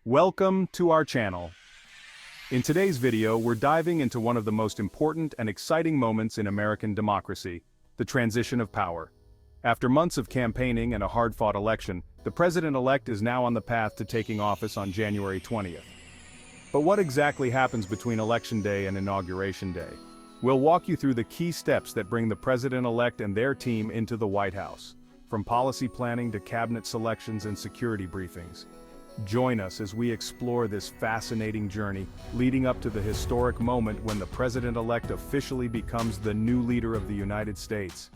Welcome to our channel. In today's video, we're diving into one of the most important and exciting moments in American democracy, the transition of power. After months of campaigning and a hard-fought election, the president-elect is now on the path to taking office on January 20th. But what exactly happens between Election Day and Inauguration Day? We'll walk you through the key steps that bring the president-elect and their team into the White House, from policy planning to cabinet selections and security briefings. Join us as we explore this fascinating journey leading up to the historic moment when the president-elect officially becomes the new leader of the United States.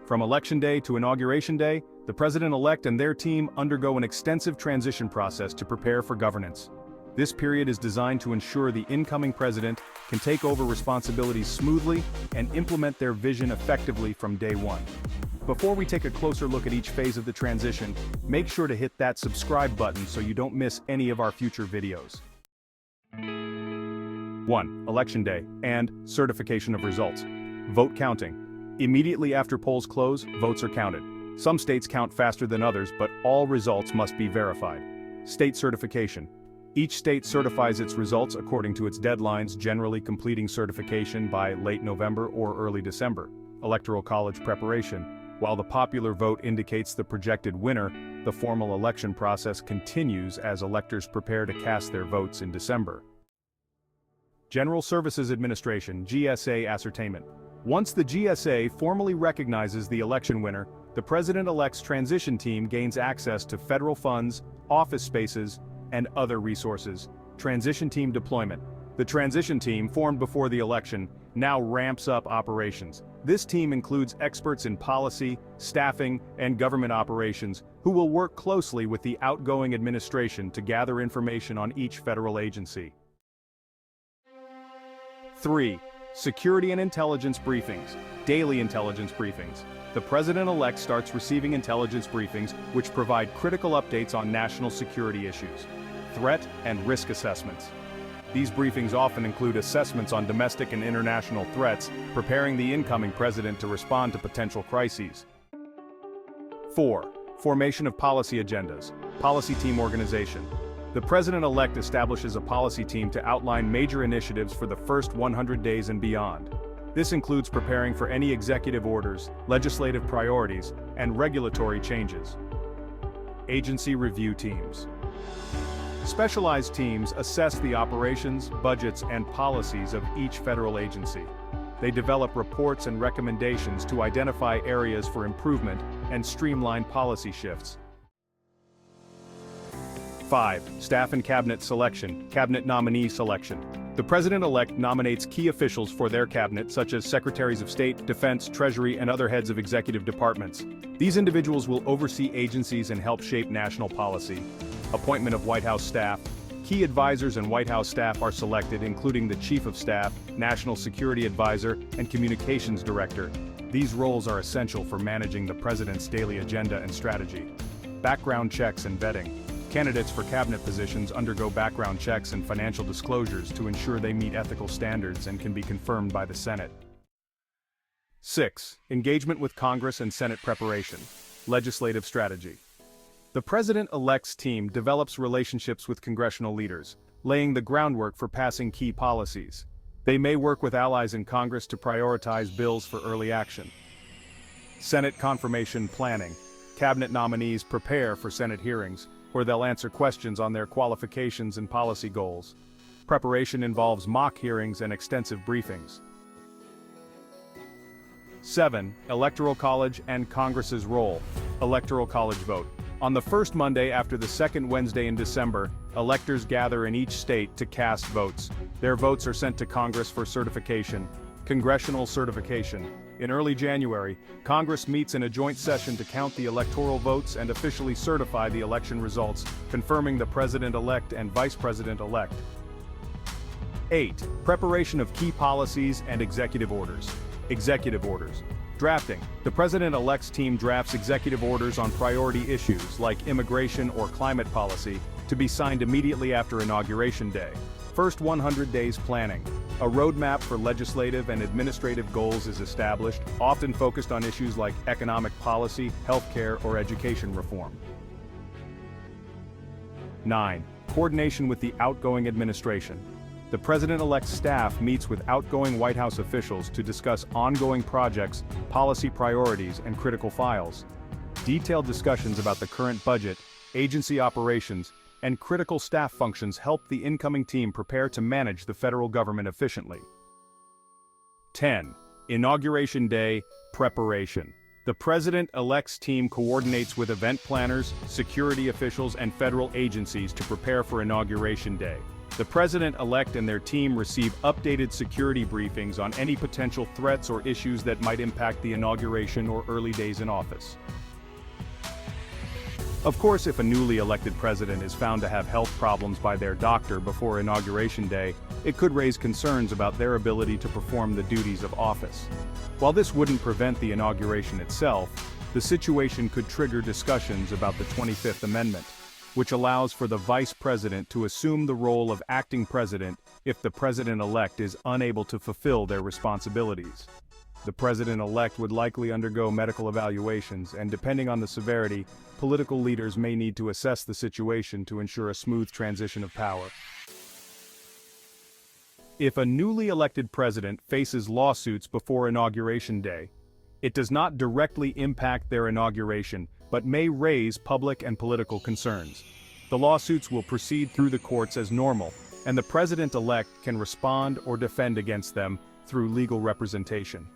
From Election Day to Inauguration Day, the president-elect and their team undergo an extensive transition process to prepare for governance. This period is designed to ensure the incoming president can take over responsibilities smoothly and implement their vision effectively from day one. Before we take a closer look at each phase of the transition, make sure to hit that subscribe button so you don't miss any of our future videos. 1. Election Day and certification of results. Vote counting. Immediately after polls close, votes are counted. Some states count faster than others, but all results must be verified. State certification. Each state certifies its results according to its deadlines, generally completing certification by late November or early December. Electoral College preparation. While the popular vote indicates the projected winner, the formal election process continues as electors prepare to cast their votes in December. General Services Administration (GSA) ascertainment. Once the GSA formally recognizes the election winner, the president-elect's transition team gains access to federal funds, office spaces, and other resources. Transition team deployment. The transition team, formed before the election, now ramps up operations. This team includes experts in policy, staffing, and government operations who will work closely with the outgoing administration to gather information on each federal agency. 3. Security and intelligence briefings. Daily intelligence briefings. The president-elect starts receiving intelligence briefings which provide critical updates on national security issues, threat and risk assessments. These briefings often include assessments on domestic and international threats, preparing the incoming president to respond to potential crises. 4. Formation of policy agendas. Policy team organization. The president-elect establishes a policy team to outline major initiatives for the first 100 days and beyond. This includes preparing for any executive orders, legislative priorities, and regulatory changes. Agency review teams. Specialized teams assess the operations, budgets, and policies of each federal agency. They develop reports and recommendations to identify areas for improvement and streamline policy shifts. 5. Staff and cabinet selection, cabinet nominee selection. The president-elect nominates key officials for their cabinet, such as secretaries of state, defense, treasury, and other heads of executive departments. These individuals will oversee agencies and help shape national policy. Appointment of White House staff. Key advisors and White House staff are selected, including the Chief of Staff, National Security Advisor, and Communications Director. These roles are essential for managing the president's daily agenda and strategy. Background checks and vetting. Candidates for cabinet positions undergo background checks and financial disclosures to ensure they meet ethical standards and can be confirmed by the Senate. 6. Engagement with Congress and Senate preparation. Legislative strategy. The president-elect's team develops relationships with congressional leaders, laying the groundwork for passing key policies. They may work with allies in Congress to prioritize bills for early action. Senate confirmation planning. Cabinet nominees prepare for Senate hearings, where they'll answer questions on their qualifications and policy goals. Preparation involves mock hearings and extensive briefings. 7. Electoral College and Congress's role. Electoral College vote. On the first Monday after the second Wednesday in December, electors gather in each state to cast votes. Their votes are sent to Congress for certification. Congressional certification. In early January, Congress meets in a joint session to count the electoral votes and officially certify the election results, confirming the president-elect and vice president-elect. 8. Preparation of key policies and executive orders. Executive orders. Drafting. The president-elect's team drafts executive orders on priority issues like immigration or climate policy to be signed immediately after Inauguration Day. First 100 days planning. A roadmap for legislative and administrative goals is established, often focused on issues like economic policy, healthcare, or education reform. 9. Coordination with the outgoing administration. The president-elect's staff meets with outgoing White House officials to discuss ongoing projects, policy priorities, and critical files. Detailed discussions about the current budget, agency operations, and critical staff functions help the incoming team prepare to manage the federal government efficiently. 10. Inauguration Day Preparation. The president-elect's team coordinates with event planners, security officials, and federal agencies to prepare for Inauguration Day. The president-elect and their team receive updated security briefings on any potential threats or issues that might impact the inauguration or early days in office. Of course, if a newly elected president is found to have health problems by their doctor before Inauguration Day, it could raise concerns about their ability to perform the duties of office. While this wouldn't prevent the inauguration itself, the situation could trigger discussions about the 25th Amendment, which allows for the vice president to assume the role of acting president if the president-elect is unable to fulfill their responsibilities. The president-elect would likely undergo medical evaluations, and depending on the severity, political leaders may need to assess the situation to ensure a smooth transition of power. If a newly elected president faces lawsuits before Inauguration Day, it does not directly impact their inauguration, but may raise public and political concerns. The lawsuits will proceed through the courts as normal, and the president-elect can respond or defend against them through legal representation.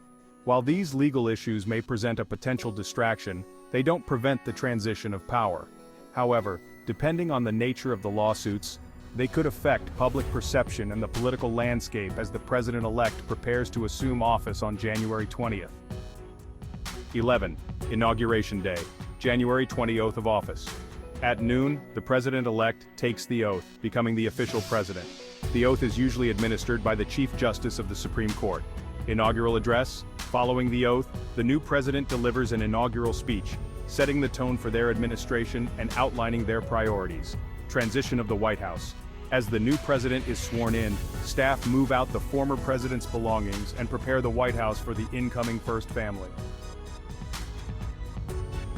While these legal issues may present a potential distraction, they don't prevent the transition of power. However, depending on the nature of the lawsuits, they could affect public perception and the political landscape as the president-elect prepares to assume office on January 20th. 11. Inauguration Day, January 20 Oath of Office. At noon, the president-elect takes the oath, becoming the official president. The oath is usually administered by the Chief Justice of the Supreme Court. Inaugural address. Following the oath, the new president delivers an inaugural speech, setting the tone for their administration and outlining their priorities. Transition of the White House. As the new president is sworn in, staff move out the former president's belongings and prepare the White House for the incoming first family.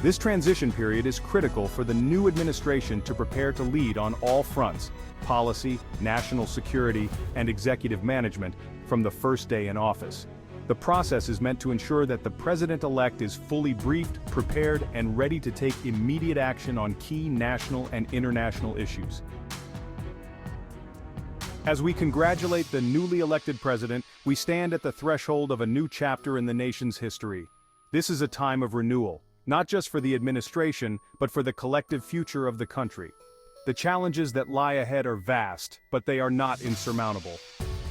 This transition period is critical for the new administration to prepare to lead on all fronts: policy, national security, and executive management from the first day in office. The process is meant to ensure that the president-elect is fully briefed, prepared, and ready to take immediate action on key national and international issues. As we congratulate the newly elected president, we stand at the threshold of a new chapter in the nation's history. This is a time of renewal, not just for the administration, but for the collective future of the country. The challenges that lie ahead are vast, but they are not insurmountable.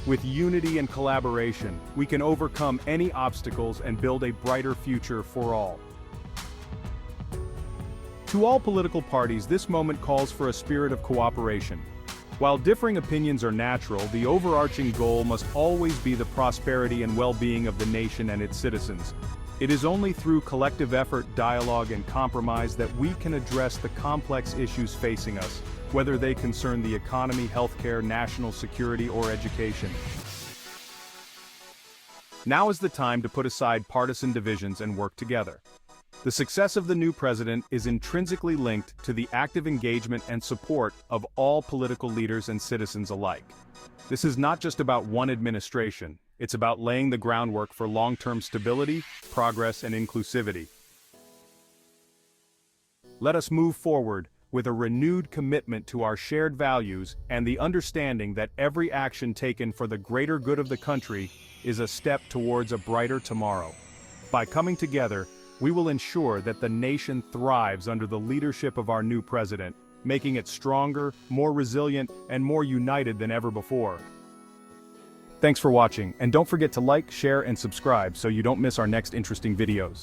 With unity and collaboration, we can overcome any obstacles and build a brighter future for all. To all political parties, this moment calls for a spirit of cooperation. While differing opinions are natural, the overarching goal must always be the prosperity and well-being of the nation and its citizens. It is only through collective effort, dialogue, and compromise that we can address the complex issues facing us, whether they concern the economy, healthcare, national security, or education. Now is the time to put aside partisan divisions and work together. The success of the new president is intrinsically linked to the active engagement and support of all political leaders and citizens alike. This is not just about one administration, it's about laying the groundwork for long-term stability, progress, and inclusivity. Let us move forward with a renewed commitment to our shared values and the understanding that every action taken for the greater good of the country is a step towards a brighter tomorrow. By coming together, we will ensure that the nation thrives under the leadership of our new president, making it stronger, more resilient, and more united than ever before. Thanks for watching, and don't forget to like, share, and subscribe so you don't miss our next interesting videos.